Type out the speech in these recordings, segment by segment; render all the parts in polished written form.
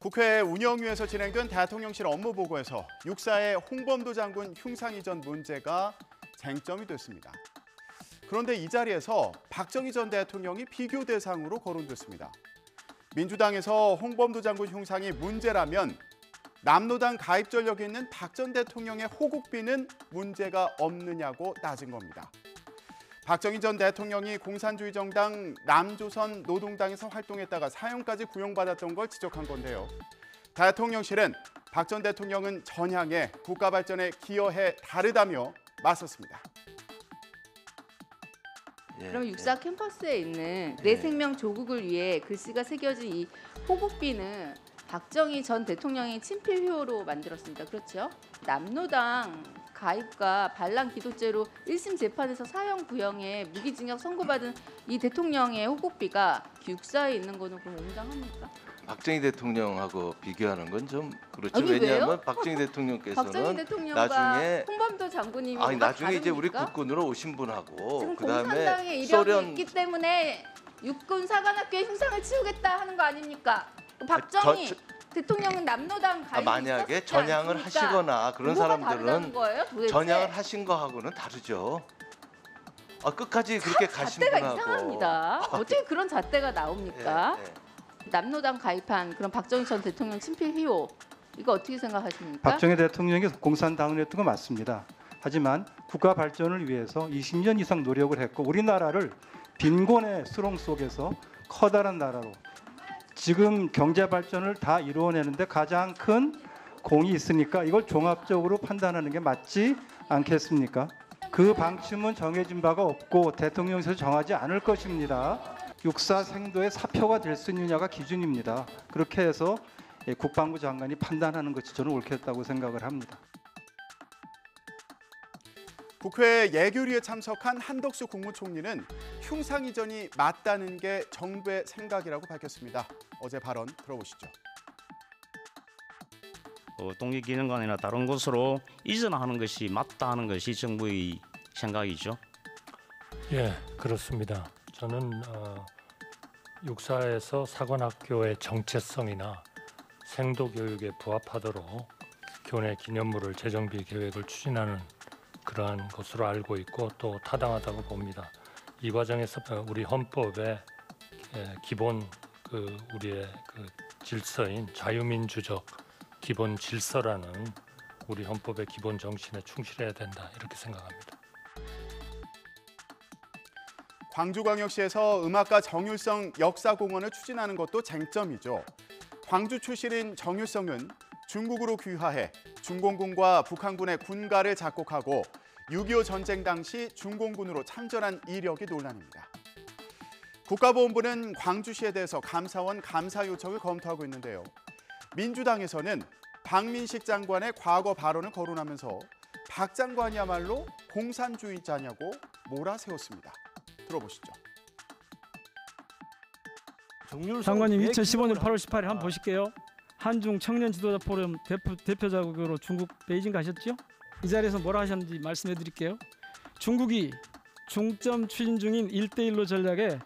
국회 운영위에서 진행된 대통령실 업무보고에서 육사의 홍범도 장군 흉상 이전 문제가 쟁점이 됐습니다. 그런데 이 자리에서 박정희 전 대통령이 비교 대상으로 거론됐습니다. 민주당에서 홍범도 장군 흉상이 문제라면 남로당 가입 전력이 있는 박 전 대통령의 호국비는 문제가 없느냐고 따진 겁니다. 박정희 전 대통령이 공산주의 정당 남조선 노동당에서 활동했다가 사형까지 구형받았던 걸 지적한 건데요. 대통령실은 박 전 대통령은 전향해 국가 발전에 기여해 다르다며 맞섰습니다. 그럼 육사 캠퍼스에 있는 내 생명 조국을 위해 글씨가 새겨진 이 호국비는 박정희 전 대통령의 친필효로 만들었습니다. 그렇죠? 남로당 가입과 반란 기도죄로 1심 재판에서 사형 구형에 무기징역 선고받은 이 대통령의 호국비가 육사에 있는 거는 그럼 온당합니까? 박정희 대통령하고 비교하는 건 좀 그렇죠. 아니, 왜냐하면 왜요? 박정희 대통령께서는 박정희 대통령과 나중에 홍범도 장군님이 아니 뭐가 나중에 이제 우리 다릅니까? 국군으로 오신 분하고 지금 그다음에 공산당의 이력이 소련 있기 때문에 육군 사관학교에 흉상을 치우겠다 하는 거 아닙니까? 박정희 대통령은 남로당 가입이 만약에 있었지 전향을 않습니까? 하시거나 그런 뭐가 사람들은 다르다는 거예요, 도대체? 전향을 하신 거하고는 다르죠. 끝까지 그렇게 가신 잣대가 분하고 이상합니다. 어떻게 그런 잣대가 나옵니까? 예, 예. 남로당 가입한 그런 박정희 전 대통령 친필 휘호 이거 어떻게 생각하십니까? 박정희 대통령이 공산당을 했던 거 맞습니다. 하지만 국가 발전을 위해서 20년 이상 노력을 했고 우리나라를 빈곤의 수렁 속에서 커다란 나라로 지금 경제 발전을 다 이루어내는데 가장 큰 공이 있으니까 이걸 종합적으로 판단하는 게 맞지 않겠습니까? 그 방침은 정해진 바가 없고 대통령실에서 정하지 않을 것입니다. 육사 생도의 사표가 될 수 있느냐가 기준입니다. 그렇게 해서 국방부 장관이 판단하는 것이 저는 옳겠다고 생각을 합니다. 국회 예결위에 참석한 한덕수 국무총리는 흉상 이전이 맞다는 게 정부의 생각이라고 밝혔습니다. 어제 발언 들어보시죠. 독립기념관이나 다른 곳으로 이전하는 것이 맞다 하는 것이 정부의 생각이죠. 예, 그렇습니다. 저는 육사에서 사관학교의 정체성이나 생도 교육에 부합하도록 교내 기념물을 재정비 계획을 추진하는 그러한 것으로 알고 있고 또 타당하다고 봅니다. 이 과정에서 우리 헌법의 기본 우리의 질서인 자유민주적 기본 질서라는 우리 헌법의 기본 정신에 충실해야 된다 이렇게 생각합니다. 광주광역시에서 음악가 정율성 역사공원을 추진하는 것도 쟁점이죠. 광주 출신인 정율성은 중국으로 귀화해 중공군과 북한군의 군가를 작곡하고 6.25 전쟁 당시 중공군으로 참전한 이력이 논란입니다. 국가보훈부는 광주시에 대해서 감사원 감사 요청을 검토하고 있는데요. 민주당에서는 박민식 장관의 과거 발언을 거론하면서 박 장관이야말로 공산주의자냐고 몰아세웠습니다. 들어보시죠. 장관님 2015년 8월 18일 한번 보실게요. 한중 청년 지도자 포럼 대표 자격으로 중국 베이징 가셨죠? 이 자리에서 뭐라 하셨는지 말씀해 드릴게요. 중국이 중점 추진 중인 1대1로 전략에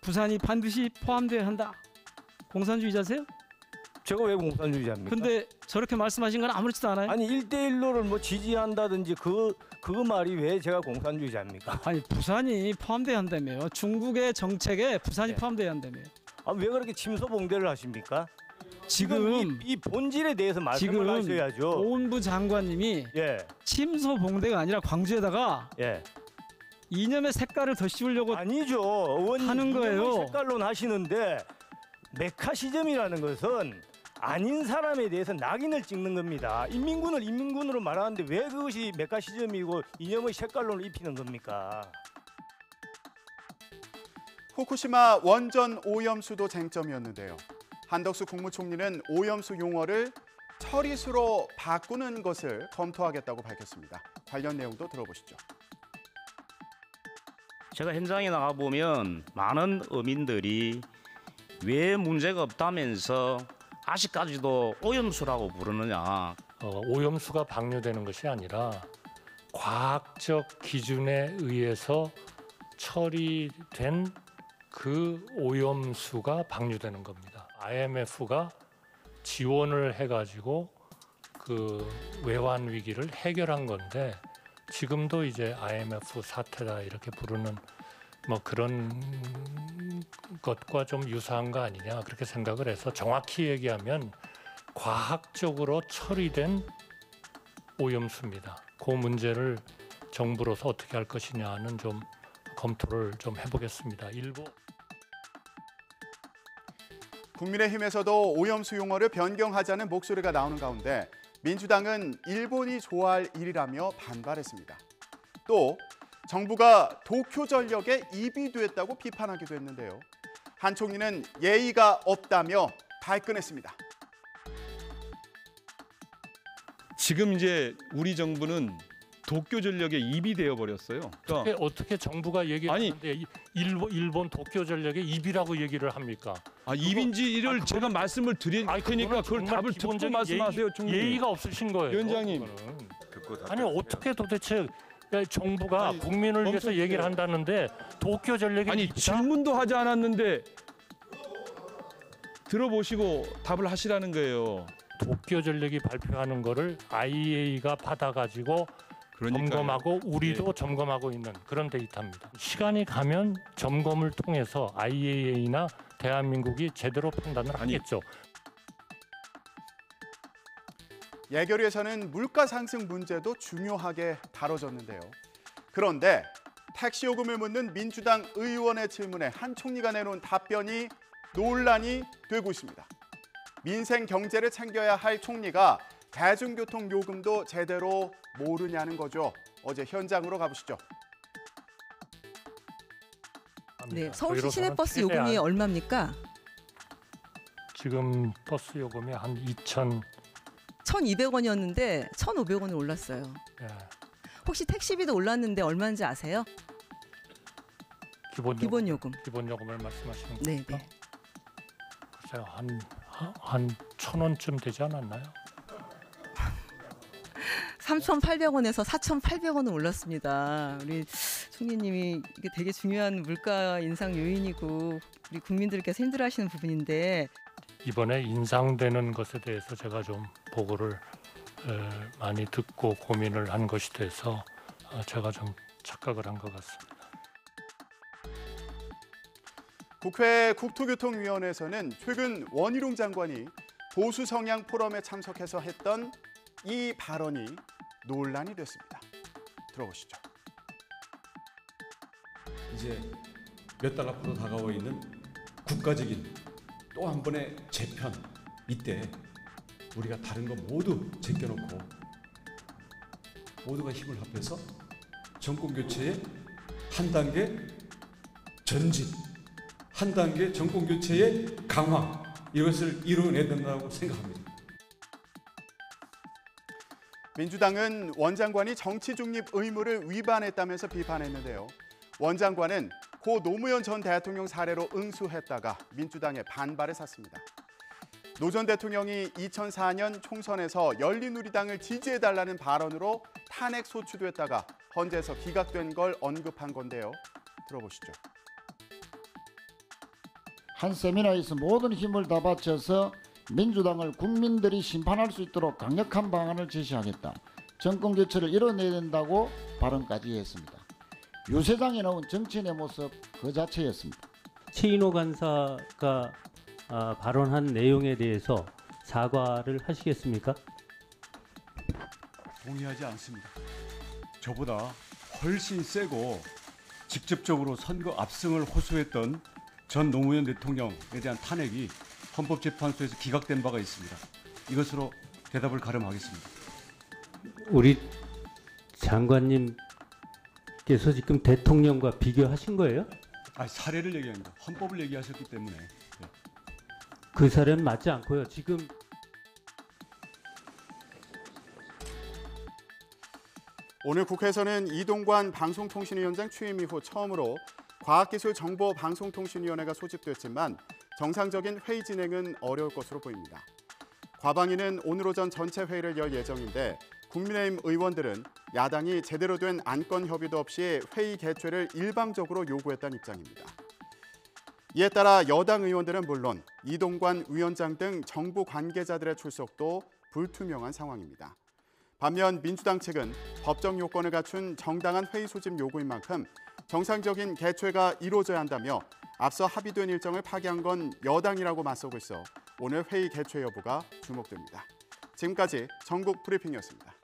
부산이 반드시 포함되어야 한다. 공산주의자세요? 제가 왜 공산주의자입니까? 근데 저렇게 말씀하신 건 아무렇지도 않아요? 아니 1대1로를 뭐 지지한다든지 그 말이 왜 제가 공산주의자입니까? 아니 부산이 포함돼야 한다며요. 중국의 정책에 부산이 네. 포함돼야 한다며요. 왜 그렇게 침소봉대를 하십니까? 지금 이 본질에 대해서 말씀을 하셔야죠. 보훈부 장관님이 침소봉대가 아니라 광주에다가 이념의 색깔을 더 씌우려고 아니죠. 의원님 하는 거예요. 색깔론 하시는데 메카시즘이라는 것은 아닌 사람에 대해서 낙인을 찍는 겁니다. 인민군을 인민군으로 말하는데 왜 그것이 메카시즘이고 이념의 색깔론을 입히는 겁니까? 후쿠시마 원전 오염수도 쟁점이었는데요. 한덕수 국무총리는 오염수 용어를 처리수로 바꾸는 것을 검토하겠다고 밝혔습니다. 관련 내용도 들어보시죠. 제가 현장에 나가보면 많은 어민들이 왜 문제가 없다면서 아직까지도 오염수라고 부르느냐. 오염수가 방류되는 것이 아니라 과학적 기준에 의해서 처리된 그 오염수가 방류되는 겁니다. IMF가 지원을 해가지고 그 외환 위기를 해결한 건데 지금도 이제 IMF 사태다 이렇게 부르는 뭐 그런 것과 좀 유사한 거 아니냐 그렇게 생각을 해서 정확히 얘기하면 과학적으로 처리된 오염수입니다. 그 문제를 정부로서 어떻게 할 것이냐는 좀 검토를 좀 해보겠습니다. 일부 국민의힘에서도 오염수 용어를 변경하자는 목소리가 나오는 가운데 민주당은 일본이 좋아할 일이라며 반발했습니다. 또 정부가 도쿄전력에 입이 됐다고 비판하기도 했는데요. 한 총리는 예의가 없다며 발끈했습니다. 지금 이제 우리 정부는 도쿄전력의 입이 되어 버렸어요. 그러니까 어떻게 정부가 얘기하는데 일본 도쿄전력의 입이라고 얘기를 합니까? 입인지를 제가 말씀을 드릴 테니까 그걸 답을 듣고 말씀하세요, 총리. 예의가 없으신 거예요. 위원장님. 아니 어떻게 도대체 정부가 국민을 위해서 멈춰주세요. 얘기를 한다는데 도쿄전력의 아니 입이다? 질문도 하지 않았는데 들어보시고 답을 하시라는 거예요. 도쿄전력이 발표하는 거를 IEA가 받아가지고 그러니까요. 점검하고 우리도 예. 점검하고 있는 그런 데이터입니다. 시간이 가면 점검을 통해서 IEA나 대한민국이 제대로 판단을 하겠죠. 예결위에서는 물가 상승 문제도 중요하게 다뤄졌는데요. 그런데 택시 요금을 묻는 민주당 의원의 질문에 한 총리가 내놓은 답변이 논란이 되고 있습니다. 민생 경제를 챙겨야 할 총리가 대중교통 요금도 제대로 모르냐는 거죠. 어제 현장으로 가보시죠. 네, 서울시 시내버스 요금이 얼마입니까? 지금 버스 요금이 한 1,200원이었는데 1,500원을 올랐어요. 예, 혹시 택시비도 올랐는데 얼마인지 아세요? 기본 요금. 기본 요금을 말씀하시는 네, 겁니까? 네. 글쎄요, 한 1,000원쯤 되지 않았나요? 3,800원에서 4,800원은 올랐습니다. 우리 총리님이 이게 되게 중요한 물가 인상 요인이고 우리 국민들께서 힘들어하시는 부분인데 이번에 인상되는 것에 대해서 제가 좀 보고를 많이 듣고 고민을 한 것이 돼서 제가 좀 착각을 한 것 같습니다. 국회 국토교통위원회에서는 최근 원희룡 장관이 보수 성향 포럼에 참석해서 했던 이 발언이 논란이 됐습니다. 들어보시죠. 이제 몇 달 앞으로 다가와 있는 국가적인 또 한 번의 재편, 이때 우리가 다른 거 모두 제껴놓고 모두가 힘을 합해서 정권 교체의 한 단계 전진, 한 단계 정권 교체의 강화, 이것을 이루어내야 된다고 생각합니다. 민주당은 원 장관이 정치 중립 의무를 위반했다면서 비판했는데요. 원 장관은 고 노무현 전 대통령 사례로 응수했다가 민주당의 반발에 샀습니다. 노 전 대통령이 2004년 총선에서 열린우리당을 지지해달라는 발언으로 탄핵 소추됐다가 헌재에서 기각된 걸 언급한 건데요. 들어보시죠. 한 세미나에서 모든 힘을 다 바쳐서 민주당을 국민들이 심판할 수 있도록 강력한 방안을 제시하겠다. 정권 교체를 이뤄내야 된다고 발언까지 했습니다. 유세장에 나온 정치인의 모습 그 자체였습니다. 최인호 간사가 발언한 내용에 대해서 사과를 하시겠습니까? 동의하지 않습니다. 저보다 훨씬 세고 직접적으로 선거 압승을 호소했던 전 노무현 대통령에 대한 탄핵이 헌법재판소에서 기각된 바가 있습니다. 이것으로 대답을 가름하겠습니다. 우리 장관님께서 지금 대통령과 비교하신 거예요? 사례를 얘기합니다. 헌법을 얘기하셨기 때문에. 네. 그 사례는 맞지 않고요. 지금 오늘 국회에서는 이동관 방송통신위원장 취임 이후 처음으로 과학기술정보방송통신위원회가 소집됐지만 정상적인 회의 진행은 어려울 것으로 보입니다. 과방위는 오늘 오전 전체 회의를 열 예정인데 국민의힘 의원들은 야당이 제대로 된 안건 협의도 없이 회의 개최를 일방적으로 요구했다는 입장입니다. 이에 따라 여당 의원들은 물론 이동관 위원장 등 정부 관계자들의 출석도 불투명한 상황입니다. 반면 민주당 측은 법적 요건을 갖춘 정당한 회의 소집 요구인 만큼 정상적인 개최가 이루어져야 한다며 앞서 합의된 일정을 파기한 건 여당이라고 맞서고 있어 오늘 회의 개최 여부가 주목됩니다. 지금까지 전국 브리핑이었습니다.